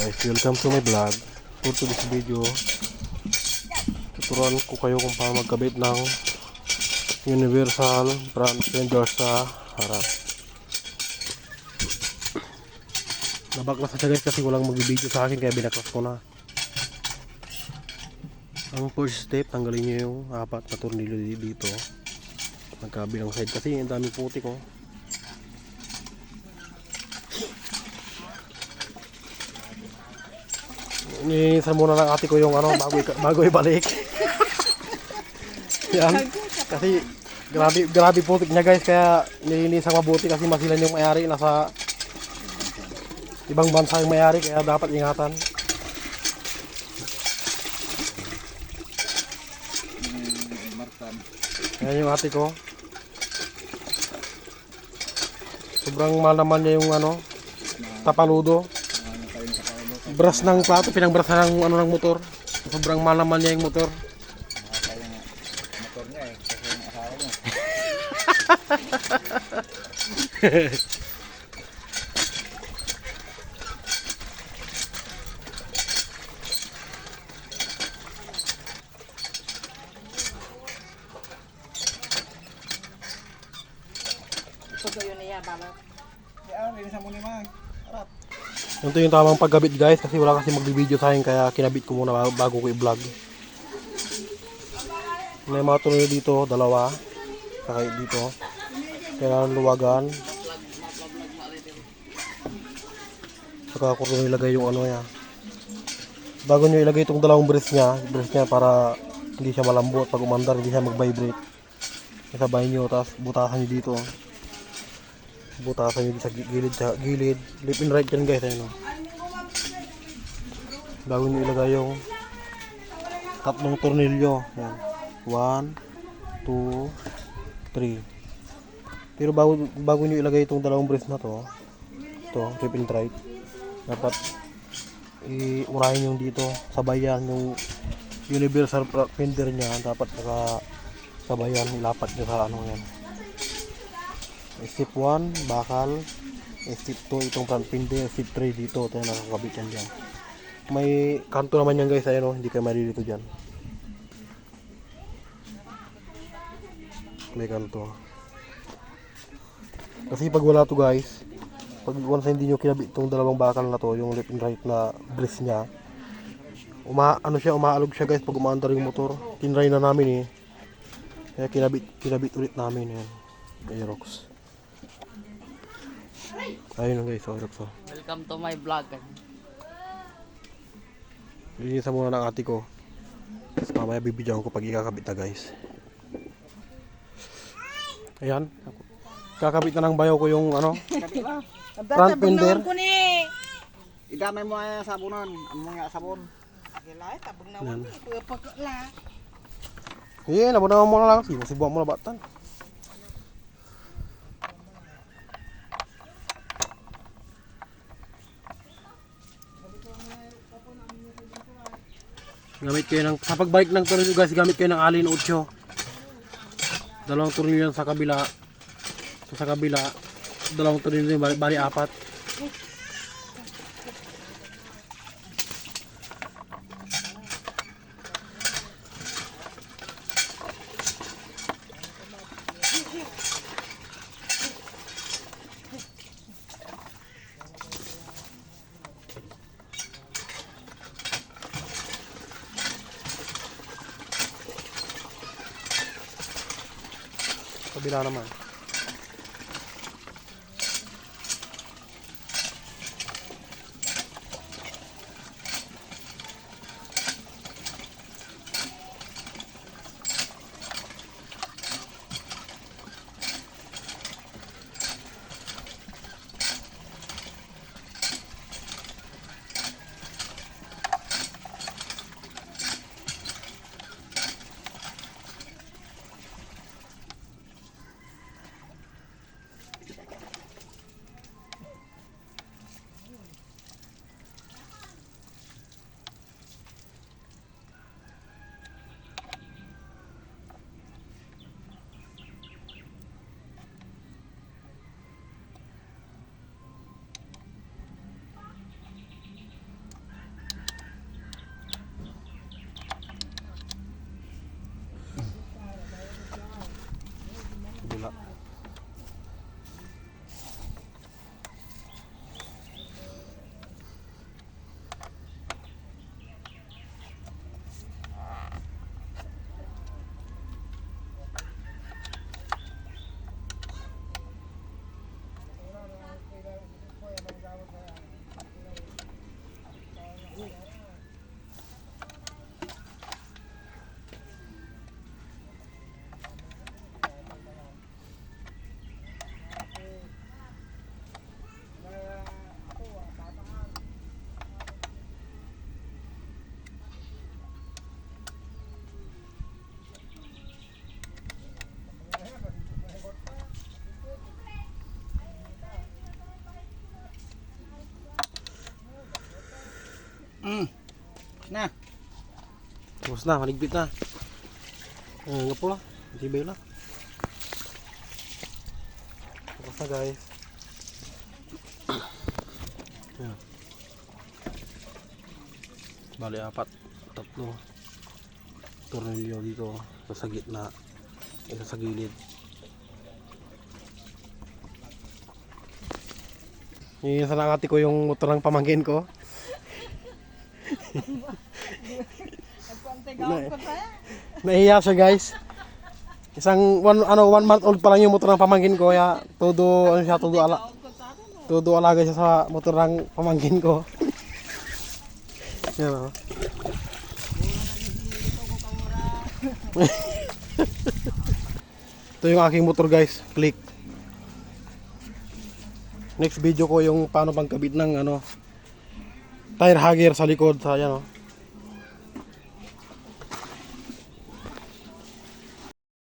Guys, welcome to my vlog. For today's video, tuturuan ko kayo kung paano magkabit ng universal front fender sa harap. Nabaklas na siya guys kasi walang mag-video sa akin kaya binaklas ko na. Ang first step, tanggalin nyo yung apat na tornilyo dito magkabilang side kasi ang daming putik oh. Nilinisan muna ng ate ko yung ano bago ibalik. Yan. Kasi grabe putik niya guys, kaya nilinisan mabuti kasi masilan yung may-ari, nasa ibang bansa yung may-ari kaya dapat ingatan. Ayan yung ate ko. Sobrang mahal naman niya yung ano, tapaludo. Brush ng plato, pinang-brush na ng ano ng motor. Sobrang mahal naman niya yung motor. Motor niya eh, kasi yung asawa niya. Ito yun niya, balot. Yan, linisan mo ni Mang. Harap. Ito yung tamang pagkabit guys kasi wala kasi magbibideo sa akin kaya kinabit ko muna bago ko i-vlog. May mga tornilyo dito, dalawa. Saka dito. Kailangan luwagan. Saka ko rin ilagay yung ano niya. Bago nyo ilagay itong dalawang brace niya para hindi siya malambot. Pag umandar, hindi siya mag-vibrate. Isabay nyo, tapos butasan nyo dito. Butasan nyo sa gilid. Left and right yan guys. Ayun, bago nyo ilagay yung tatlong tornilyo. Yan. 1, 2, 3. Pero bago nyo ilagay itong dalawang brace na to, left and right, dapat iurahin yung dito. Sabayan yung universal fender nya. Dapat sabayan, ilapat nyo sa ano yan. Step 1, bakal. Step 2, itong front fender. Step 3, dito. Ito yung nakakabit yan dyan. May kanto naman yan guys. Ayun o, hindi kayo malilito dyan. May kanto. Kasi pag wala to guys, pag once hindi nyo kinabit itong dalawang bakal na to, yung left and right na brace nya, umaalog siya guys pag umaandar yung motor. Tinry na namin eh. Kaya kinabit ulit namin yan. Aerox. Ayun guys, Aerox oh. Welcome to my vlog. Linisan muna ng ate ko. Tapos mamaya bibidyoan ko pag ikakabit na guys. Ayan. Kakabit na ng bayaw ko yung ano, front fender. Idamay mo ay sabunan. Ano mo nga sabon? Gilay, tabang naman ni. Kuya pagkala. Iya, nabunaw mo na lang. Sibuan mo na batan. Gamit kayo ng, sa pagbalik ng tornilyo guys, gamit kayo ng Allen 8. Dalawang tornilyo sa kabila. Sa kabila, dalawang tornilyo, bali 4. Kabila naman. Na. Tapos na, maligpit na. Nga po lang. Tibay lang. Tapos na guys. Yan. Bali apat. Tatlo. Tornilyo dito. Isa sa gitna. Isa sa gilid. Yung sa ate ko yung motor ng pamangkin ko. Nahiya siya guys. Isang 1 month old pa lang yung motor ng pamangkin ko, kaya todo ano siya, todo alaga siya sa motor ng pamangkin ko. Yan oh. Ito yung aking motor guys, click. Next video ko yung paano pangkabit ng ano, tire hugger sa likod sa yan oh.